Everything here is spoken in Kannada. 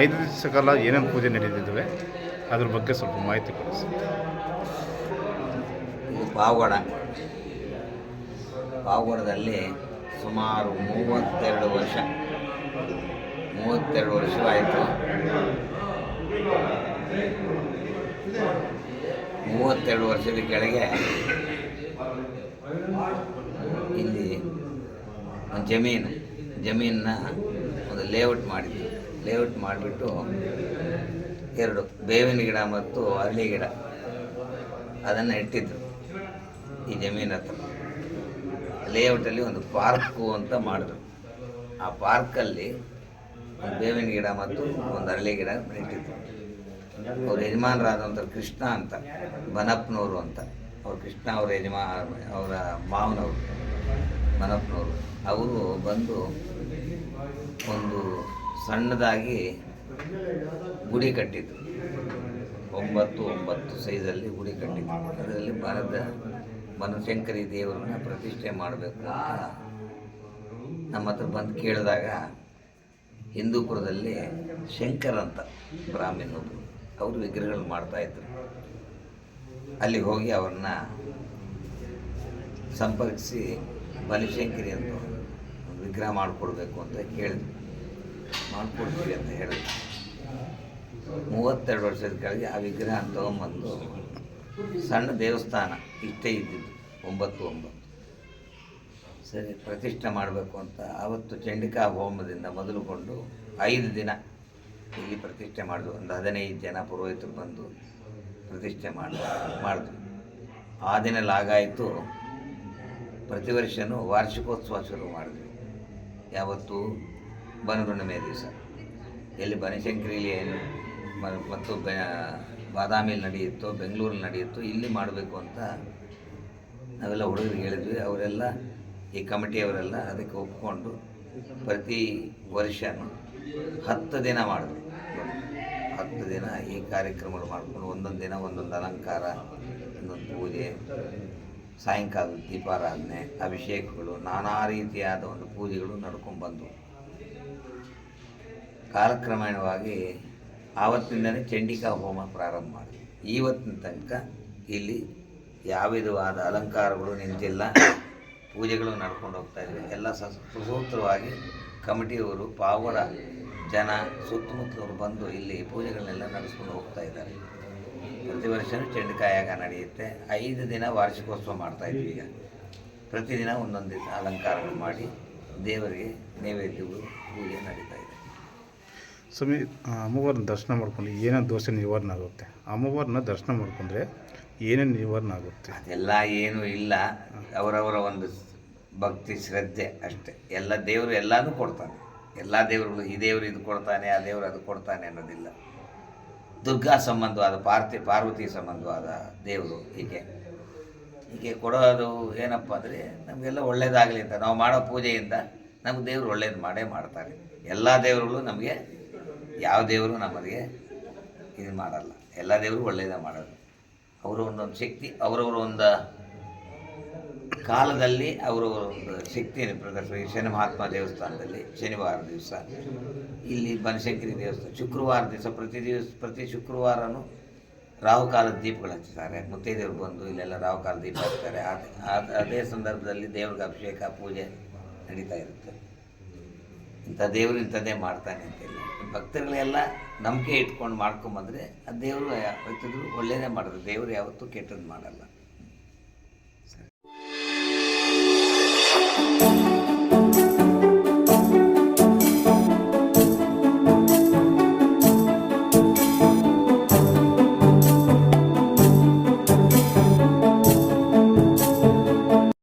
5 ದಿವಸ ಕಾಲ ಏನೇನು ಪೂಜೆ ನಡೆದಿದ್ದಾವೆ ಅದ್ರ ಬಗ್ಗೆ ಸ್ವಲ್ಪ ಮಾಹಿತಿ ಕೊಡಿ ಸರ್. ಇದು ಪಾವಗಡದಲ್ಲಿ ಸುಮಾರು 32 ವರ್ಷವಾಯಿತು. 32 ವರ್ಷದ ಕೆಳಗೆ ಇಲ್ಲಿ ಒಂದು ಜಮೀನನ್ನ ಒಂದು ಲೇಔಟ್ ಮಾಡಿಬಿಟ್ಟು 2 ಬೇವಿನ ಗಿಡ ಮತ್ತು ಅರಳಿ ಗಿಡ ಅದನ್ನು ಇಟ್ಟಿದ್ರು. ಈ ಜಮೀನು ಹತ್ರ ಲೇಔಟಲ್ಲಿ ಒಂದು ಪಾರ್ಕು ಅಂತ ಮಾಡಿದ್ರು. ಆ ಪಾರ್ಕಲ್ಲಿ ಒಂದು ಬೇವಿನ ಗಿಡ ಮತ್ತು ಒಂದು ಅರಳಿ ಗಿಡ ಇಟ್ಟಿದ್ರು. ಅವ್ರ ಯಜಮಾನರಾದಂಥ ಕೃಷ್ಣ ಅಂತ, ಬನಪ್ಪನವರು ಅಂತ, ಅವ್ರು ಕೃಷ್ಣ ಅವರ ಅವರ ಮಾವನವರು ಬನಪ್ಪನವರು, ಅವರು ಬಂದು ಒಂದು ಸಣ್ಣದಾಗಿ ಗುಡಿ ಕಟ್ಟಿದ್ರು. 9 ಸೈಜಲ್ಲಿ ಗುಡಿ ಕಟ್ಟಿದ್ರು. ಅದರಲ್ಲಿ ಬನಶಂಕರಿ ದೇವರನ್ನ ಪ್ರತಿಷ್ಠೆ ಮಾಡಬೇಕು ಅಂತ ನಮ್ಮ ಹತ್ರ ಬಂದು ಕೇಳಿದಾಗ, ಹಿಂದೂಪುರದಲ್ಲಿ ಶಂಕರ್ ಅಂತ ಬ್ರಾಹ್ಮಣರು ಅವರು ವಿಗ್ರಹಗಳು ಮಾಡ್ತಾಯಿದ್ರು. ಅಲ್ಲಿ ಹೋಗಿ ಅವ್ರನ್ನ ಸಂಪರ್ಕಿಸಿ ಬನಶಂಕರಿ ಅಂತ ವಿಗ್ರಹ ಮಾಡಿಕೊಡ್ಬೇಕು ಅಂತ ಕೇಳಿದ್ರು. ಮಾಡಿಕೊಡ್ತೀವಿ ಅಂತ ಹೇಳಿದ್ರು. 32 ವರ್ಷದ ಕೆಳಗೆ ಆ ವಿಗ್ರಹ ತೊಗೊಂಬಂದು ಸಣ್ಣ ದೇವಸ್ಥಾನ ಇಷ್ಟೇ ಇದ್ದಿದ್ದು 9 ಸರಿ ಪ್ರತಿಷ್ಠೆ ಮಾಡಬೇಕು ಅಂತ ಆವತ್ತು ಚಂಡಿಕಾ ಹೋಮದಿಂದ ಮೊದಲುಗೊಂಡು 5 ದಿನ ಇಲ್ಲಿ ಪ್ರತಿಷ್ಠೆ ಮಾಡಿದ್ವು. ಒಂದು 15 ಜನ ಪುರೋಹಿತರು ಬಂದು ಪ್ರತಿಷ್ಠೆ ಮಾಡಿದ್ವಿ. ಆ ದಿನಲಾಗಾಯಿತು. ಪ್ರತಿ ವರ್ಷವೂ ವಾರ್ಷಿಕೋತ್ಸವ ಶುರು ಮಾಡಿದ್ವಿ. ಯಾವತ್ತು ಬನಹುಣ್ಣಿಮೆ ದಿವಸ ಎಲ್ಲಿ ಬನಶಂಕರಿಲಿ ಏನು ಮತ್ತು ಬಾದಾಮಿಲಿ ನಡೆಯುತ್ತೋ, ಬೆಂಗಳೂರಲ್ಲಿ ನಡೆಯುತ್ತೋ, ಇಲ್ಲಿ ಮಾಡಬೇಕು ಅಂತ ನಾವೆಲ್ಲ ಹುಡುಗರಿಗೆ ಹೇಳಿದ್ವಿ. ಅವರೆಲ್ಲ ಈ ಕಮಿಟಿಯವರೆಲ್ಲ ಅದಕ್ಕೆ ಒಪ್ಪಿಕೊಂಡು ಪ್ರತಿ ವರ್ಷವೂ 10 ದಿನ ಮಾಡಿದ್ವಿ. 10 ದಿನ ಈ ಕಾರ್ಯಕ್ರಮಗಳು ಮಾಡಿಕೊಂಡು ಒಂದೊಂದು ದಿನ ಒಂದೊಂದು ಅಲಂಕಾರ, ಒಂದೊಂದು ಪೂಜೆ, ಸಾಯಂಕಾಲ ದೀಪಾರಾಧನೆ, ಅಭಿಷೇಕಗಳು, ನಾನಾ ರೀತಿಯಾದ ಒಂದು ಪೂಜೆಗಳು ನಡ್ಕೊಂಡ್ಬಂದವು. ಕಾಲಕ್ರಮೇಣವಾಗಿ ಆವತ್ತಿಂದಲೇ ಚಂಡಿಕಾ ಹೋಮ ಪ್ರಾರಂಭ ಮಾಡಿದ್ವಿ. ಇವತ್ತಿನ ತನಕ ಇಲ್ಲಿ ಯಾವ ವಿಧವಾದ ಅಲಂಕಾರಗಳು ನಿಂತಿಲ್ಲ. ಪೂಜೆಗಳು ನಡ್ಕೊಂಡು ಹೋಗ್ತಾ ಇದ್ವಿ. ಎಲ್ಲ ಸುಸೂತ್ರವಾಗಿ ಕಮಿಟಿಯವರು, ಪಾವಗಡ ಜನ, ಸುತ್ತಮುತ್ತಲವರು ಬಂದು ಇಲ್ಲಿ ಪೂಜೆಗಳನ್ನೆಲ್ಲ ನಡೆಸ್ಕೊಂಡು ಹೋಗ್ತಾ ಇದ್ದಾರೆ. ಪ್ರತಿ ವರ್ಷವೂ ಚಂಡಿಕಾ ಯಾಗ ನಡೆಯುತ್ತೆ. 5 ದಿನ ವಾರ್ಷಿಕೋತ್ಸವ ಮಾಡ್ತಾಯಿದ್ವಿ. ಈಗ ಪ್ರತಿದಿನ ಒಂದೊಂದು ದಿನ ಅಲಂಕಾರಗಳು ಮಾಡಿ ದೇವರಿಗೆ ನೈವೇದ್ಯಗಳು ಪೂಜೆ ನಡೀತಾ ಇದೆ. ಸ್ವಾಮಿ, ಅಮ್ಮವಾರನ್ನ ದರ್ಶನ ಮಾಡ್ಕೊಂಡು ಏನೇನು ದೋಷ ನಿವಾರಣೆ ಆಗುತ್ತೆ? ಅಮ್ಮವಾರನ್ನ ದರ್ಶನ ಮಾಡಿಕೊಂಡ್ರೆ ಏನೇನು ನಿವಾರಣೆ ಆಗುತ್ತೆ? ಅದೆಲ್ಲ ಏನೂ ಇಲ್ಲ. ಅವರವರ ಒಂದು ಭಕ್ತಿ ಶ್ರದ್ಧೆ ಅಷ್ಟೇ. ಎಲ್ಲ ದೇವರು ಎಲ್ಲನೂ ಕೊಡ್ತಾನೆ. ಎಲ್ಲ ದೇವರುಗಳು ಈ ದೇವರು ಇದು ಕೊಡ್ತಾನೆ, ಆ ದೇವರು ಅದು ಕೊಡ್ತಾನೆ ಅನ್ನೋದಿಲ್ಲ. ದುರ್ಗಾ ಸಂಬಂಧವಾದ ಪಾರ್ವತಿ ಸಂಬಂಧವಾದ ದೇವರು ಹೀಗೆ ಕೊಡೋದು ಏನಪ್ಪ ಅಂದರೆ ನಮಗೆಲ್ಲ ಒಳ್ಳೇದಾಗಲಿ ಅಂತ. ನಾವು ಮಾಡೋ ಪೂಜೆಯಿಂದ ನಮಗೆ ದೇವರು ಒಳ್ಳೇದು ಮಾಡ್ತಾರೆ. ಎಲ್ಲ ದೇವರುಗಳು ನಮಗೆ, ಯಾವ ದೇವರು ನಮಗೆ ಇದು ಮಾಡಲ್ಲ. ಎಲ್ಲ ದೇವರು ಒಳ್ಳೇದೇ ಮಾಡೋದು. ಅವರು ಒಂದೊಂದು ಶಕ್ತಿ, ಅವರವರ ಒಂದು ಕಾಲದಲ್ಲಿ ಅವರು ಒಂದು ಶಕ್ತಿಯನ್ನು ಪ್ರದರ್ಶಿಸಿ. ಶನಿ ಮಹಾತ್ಮ ದೇವಸ್ಥಾನದಲ್ಲಿ ಶನಿವಾರ ದಿವಸ, ಇಲ್ಲಿ ಬನಶಂಕರಿ ದೇವಸ್ಥಾನ ಶುಕ್ರವಾರ ದಿವಸ, ಪ್ರತಿ ಶುಕ್ರವಾರನೂ ರಾಹುಕಾಲದ ದೀಪಗಳು ಹಚ್ಚುತ್ತಾರೆ. ಮುತ್ತೈದೆಯವರು ಬಂದು ಇಲ್ಲೆಲ್ಲ ರಾಹುಕಾಲ ದೀಪ ಹಚ್ತಾರೆ. ಅದೇ ಸಂದರ್ಭದಲ್ಲಿ ದೇವ್ರಿಗೆ ಅಭಿಷೇಕ ಪೂಜೆ ನಡೀತಾ ಇರುತ್ತೆ. ಇಂಥ ದೇವರು ಇಂಥದ್ದೇ ಮಾಡ್ತಾನೆ ಅಂತಿಲ್ಲ. ಭಕ್ತರುಗಳೆಲ್ಲ ನಂಬಿಕೆ ಇಟ್ಕೊಂಡು ಮಾಡ್ಕೊಂಬಂದರೆ ಆ ದೇವರು ಯಾವತ್ತಿದ್ರು ಒಳ್ಳೆಯದೇ ಮಾಡೋದು. ದೇವರು ಯಾವತ್ತೂ ಕೆಟ್ಟದ್ದು ಮಾಡಲ್ಲ.